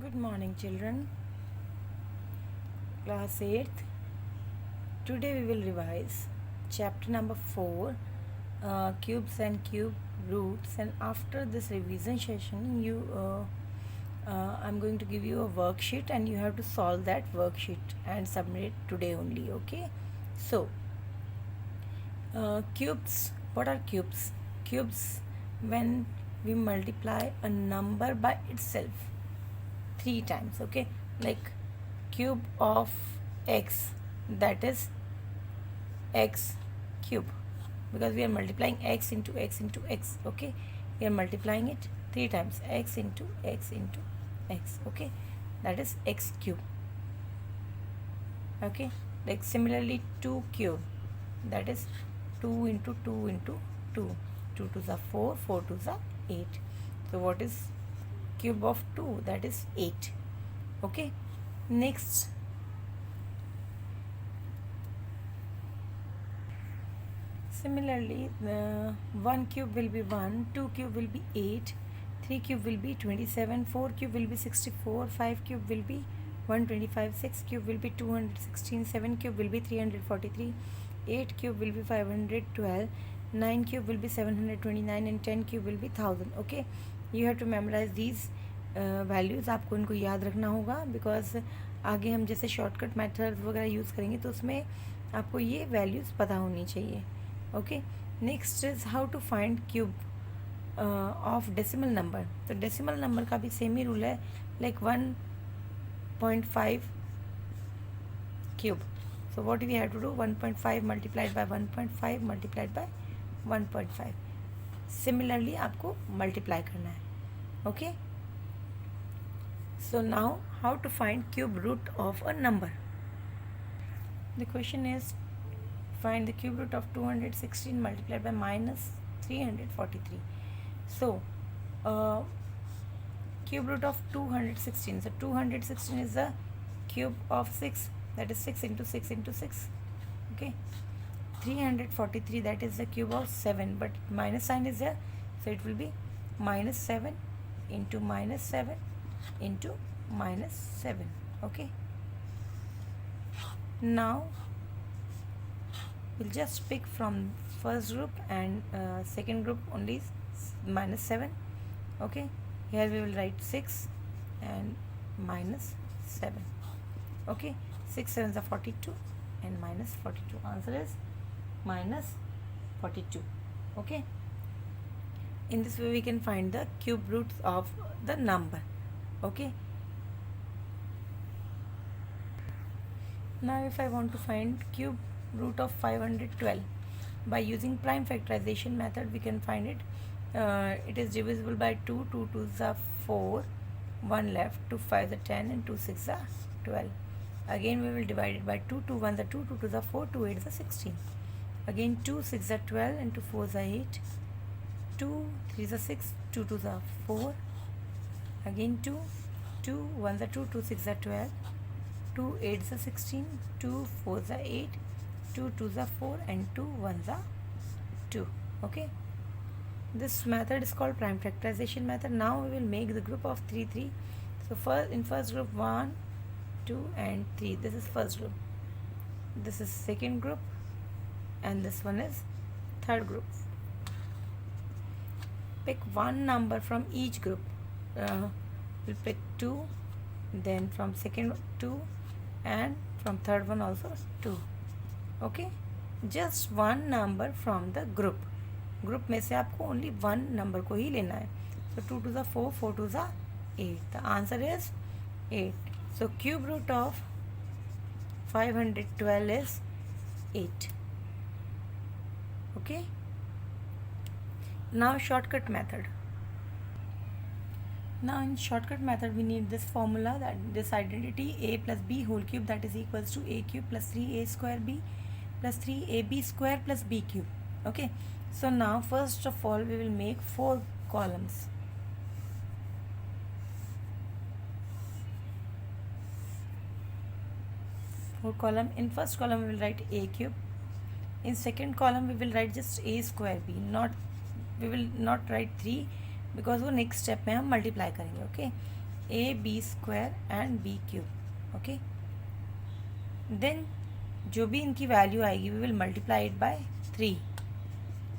Good morning, children. Class 8th. Today we will revise chapter number 4, cubes and cube roots. And after this revision session, I'm going to give you a worksheet, and you have to solve that worksheet and submit it today only. Okay. So, cubes. What are cubes? Cubes, when we multiply a number by itself 3 times. Okay, like cube of x, that is x cube, because we are multiplying x into x into x. Okay, we are multiplying it 3 times, x into x into x. Okay, that is x cube. Okay, like similarly 2 cube, that is 2 into 2 into 2. 2 to the 4, 4 to the 8. So what is cube of 2? That is 8. Okay, next, similarly, 1 cube will be 1, 2 cube will be 8, 3 cube will be 27, 4 cube will be 64, 5 cube will be 125, 6 cube will be 216, 7 cube will be 343, 8 cube will be 512, 9 cube will be 729, and 10 cube will be 1000. Okay, you have to memorize these values. आपको इनको याद रखना होगा, because आगे हम जैसे shortcut method वगैरह use करेंगे तो उसमें आपको ये वैल्यूज़ पता होनी चाहिए. Okay, next is how to find cube of decimal number. तो डेसिमल नंबर का भी सेम ही रूल है, like 1.5 cube. So what we have to do? 1.5 multiplied by 1.5 multiplied by 1.5. Similarly आपको multiply करना है. Okay. So now how to find cube root of a number? The question is, find the cube root of 216 multiplied by minus 343. So cube root of 216. So 216 is the cube of 6. That is 6 into 6 into 6. Okay, 343, that is the cube of 7, but minus sign is there, so it will be minus 7 into minus 7 into minus 7. Okay, now we'll just pick from first group and second group only minus 7. Okay, here we will write 6 and minus 7. Okay, 6 7s are 42 and minus 42. Answer is minus 42. Okay, in this way we can find the cube roots of the number. Okay, now if I want to find cube root of 512 by using prime factorization method, we can find it. It is divisible by 2. 2 2s are 4, 1 left, 2 5s are 10, and 2 6s are 12. Again we will divide it by 2. 2 1s are 2, 2 2s are 4, 2 8s are 16. Again 2 6s are 12, and 2 4s are 8, 2 3s are 6, 2 2s are 4. Again 2 1s are 2, 2 6s are 12, 2 8s are 16, 2 4s are 8, 2 2s are 4, and 2 1s are 2. Okay, this method is called prime factorization method. Now we will make the group of 3 3. So in first group 1 2 and 3, this is first group, this is second group, and this one is third group. Pick one number from each group. We'll pick 2, then from second 2, and from third one also 2. Okay, just one number from the group. Group में से आपको only one number को ही लेना है. So 2 2s are 4, 4 2s are 8. The answer is 8. So cube root of 512 is 8. Okay, now shortcut method. Now in shortcut method we need this formula, that this identity a plus b whole cube, that is equals to a cube plus 3a square b plus 3ab square plus b cube. Okay, so now first of all we will make 4 columns. In first column we will write a cube. In second column we will write just a square b. We will not write 3 because वो next step में हम multiply करेंगे. Okay, A B square and B cube. Okay, then जो भी इनकी value आएगी we will multiply it by 3.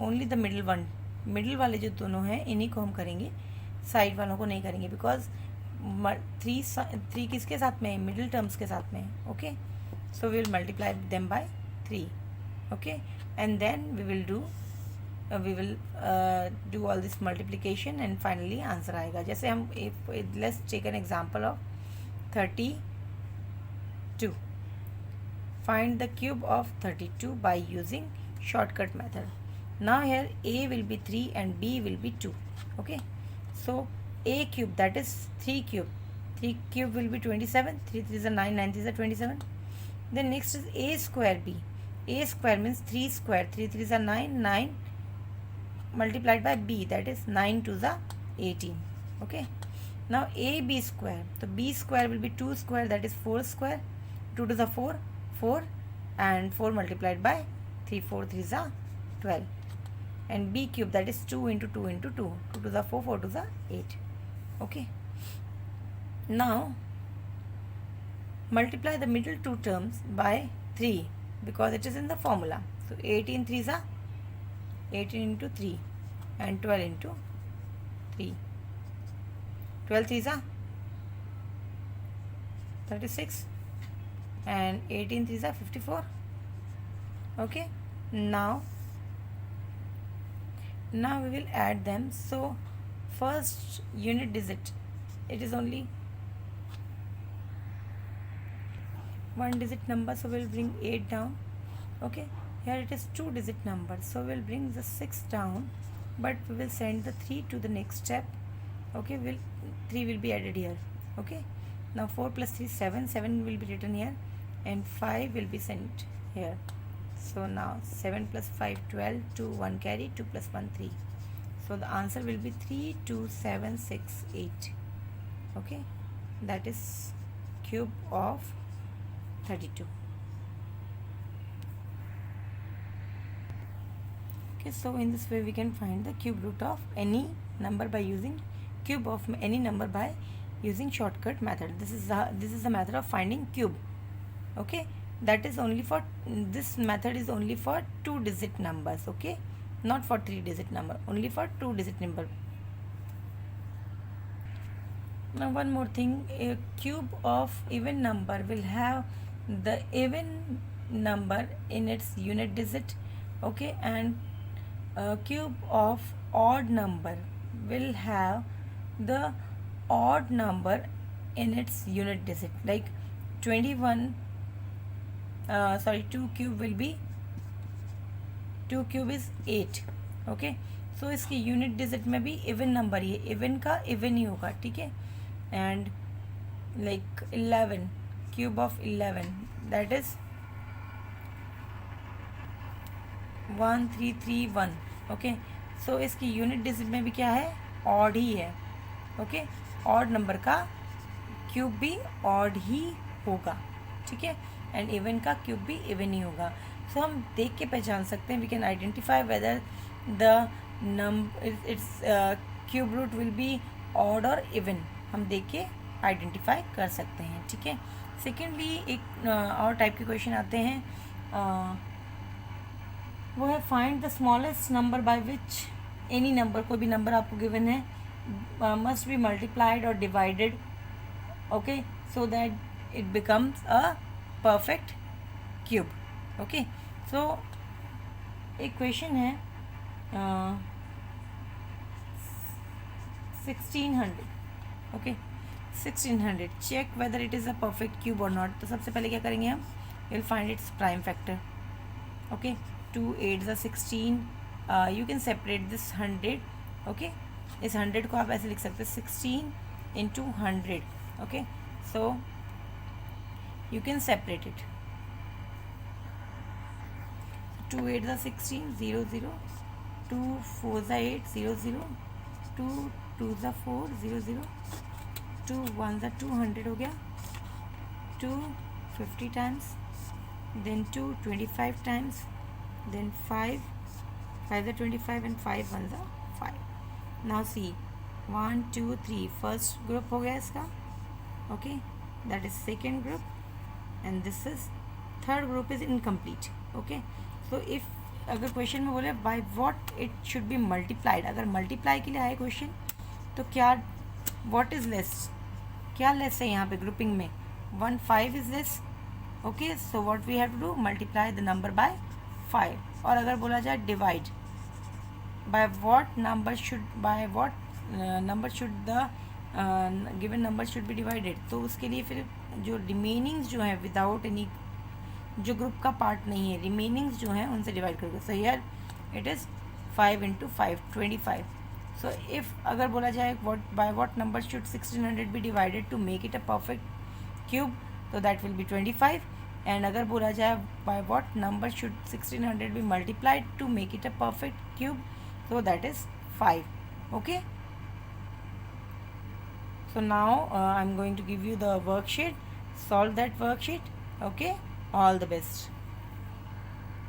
Only the middle one, middle वाले जो दोनों हैं इन्हीं को हम करेंगे, साइड वालों को नहीं करेंगे, बिकॉज 3 किसके साथ में है, मिडिल टर्म्स के साथ में है. Okay, so we will multiply them by 3. Okay, and then we will do all this multiplication and finally answer आएगा. जैसे हम let's take an example of 32. Find the cube of 32 by using shortcut method. Now here a will be 3 and b will be 2. Okay, so a cube, that is 3 cube. 3 cube will be 27. 3 3 is a 9, 9 3 is a 27. Then next is a square b. A square means 3 square. 3 3 is a 9, 9 multiplied by b, that is 9 2 is a 18. Okay, now a b square. So b square will be 2 square, that is 4 square. 2 to the 4, 4, and 4 multiplied by 3, 4 3 is a 12. And b cube, that is 2 into 2 into 2, 2 to the 4, 4 to the 8. Okay, now multiply the middle two terms by 3 because it is in the formula. So 18 3 is a 18 into 3 and 12 into 3. 12 3 is a 36 and 18 3 is a 54. Okay, now we will add them. So first unit digit, it is only one digit number, so we'll bring 8 down. Okay, here it is 2 digit number, so we'll bring the 6 down, but we will send the 3 to the next step. Okay, 3 will be added here. Okay, now 4 plus 3 7, 7 will be written here and 5 will be sent here. So now 7 plus 5 12, 2 1 carry, 2 plus 1 3. So the answer will be 3 2 7 6 8. Okay, that is cube of 32. Okay, so in this way we can find the cube root of any number by using cube of any number by using shortcut method. This is the method of finding cube. Okay, that is only for, this method is only for 2 digit numbers. Okay, not for 3 digit number, only for 2 digit number. Now one more thing, a cube of even number will have the even number in its unit digit. Okay, and a cube of odd number will have the odd number in its unit digit, like 21 2 cube will be, 2 cube is 8. Okay, so इसकी unit digit में भी even number ही है, even का even ही होगा. ठीक है, and like 11 cube of 11, that is 1331. Okay, so इसकी यूनिट डिजिट में भी क्या है, ऑड ही है. ओके, ऑड नंबर का क्यूब भी ऑड ही होगा. ठीक है, एंड इवन का क्यूब भी इवन ही होगा. सो हम देख के पहचान सकते हैं, we can identify whether the it's cube root will be odd और इवन. हम देख के आइडेंटिफाई कर सकते हैं. ठीक है, सेकेंडली एक और टाइप के क्वेश्चन आते हैं, वो है find the smallest number by which any number, कोई भी नंबर आपको गिवन है, मस्ट बी मल्टीप्लाइड और divided. Okay, so that it becomes a perfect cube. Okay, सो एक क्वेश्चन है 1600. Okay, 1600, check whether it is a perfect cube और नॉट. तो सबसे पहले क्या करेंगे हम, will find its prime factor. Okay, 2 8 is 16. You can separate this 100. Okay, इस 100 को आप ऐसे लिख सकते हैं 16 into 100. Okay, so you can separate it. 2 8 is 16 0 0, 2 4 is 8 0 0, 2 2 is 4 0 0, 2 1 is 200 हो गया, 2 50 times, then 2 25 times, then 5 5 is 25 and 5 1 is 5. now see 1 2 3 first group हो गया इसका, okay, that is second group, and this is third group is incomplete. Okay, so if अगर question में बोले by what it should be multiplied, अगर multiply के लिए आए क्वेश्चन तो क्या व्हाट इज लेस, क्या लेस है यहाँ पे ग्रुपिंग में 1 5 is less. Okay, so what we have to do multiply the number by 5. और अगर बोला जाए divide by what number should the given number should be divided, तो उसके लिए फिर जो रिमेनिंग्स जो है विदाउट एनी, जो ग्रुप का पार्ट नहीं है, रिमेनिंग्स जो हैं उनसे डिवाइड करके. So here it is 5 × 5 25. So if अगर बोला जाए by what number should 1600 be divided to make it a perfect cube, तो दैट विल बी 25. एंड अगर बोला जाए by what number should 1600 be multiplied to make it a perfect cube, so that is 5. Okay, so now I'm going to give you the worksheet. Solve that worksheet. Okay, all the best.